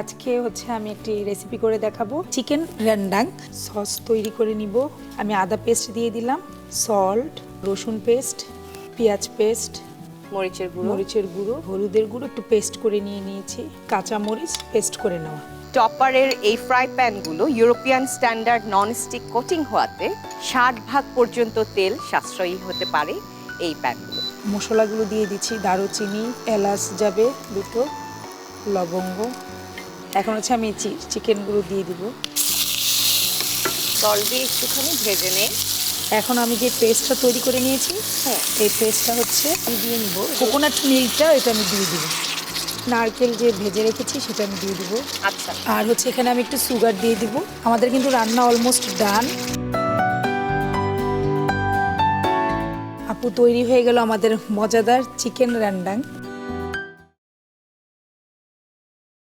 আজকে হচ্ছে আমি একটি রেসিপি করে দেখাবো চিকেন রেন্ডাং। সস তৈরি করে নিব। আমি আদা পেস্ট দিয়ে দিলাম, সল্ট, রসুন পেস্ট, পেঁয়াজ পেস্ট, মরিচের গুঁড়ো, হলুদের গুঁড়ো একটু পেস্ট করে নিয়েছি, কাঁচা মরিচ পেস্ট করে নেওয়া। টপারের এই ফ্রাই প্যানগুলো ইউরোপিয়ান স্ট্যান্ডার্ড ননস্টিক কোটিং হওয়াতে 60% পর্যন্ত তেল সাশ্রয়ী হতে পারে এই প্যানগুলো। মশলাগুলো দিয়ে দিচ্ছি, দারুচিনি, এলাচ যাবে দুটো, লবঙ্গ। এখন হচ্ছে আমি চিকেনগুলো দিয়ে দিব। জল দিয়ে একটুখানি ভেজে নেই। এখন আমি যে পেস্টটা তৈরি করে নিয়েছি, এই পেস্টটা হচ্ছে দিয়ে নিব। কোকোনাট মিল্কটা এটা আমি দিয়ে দিব। নারকেল যে ভেজে রেখেছি সেটা আমি দিয়ে দিব। আচ্ছা, আর হচ্ছে এখানে আমি একটু সুগার দিয়ে দিব। আমাদের কিন্তু রান্না অলমোস্ট ডান। আপু, তৈরি হয়ে গেল আমাদের মজাদার চিকেন রেন্ডাং।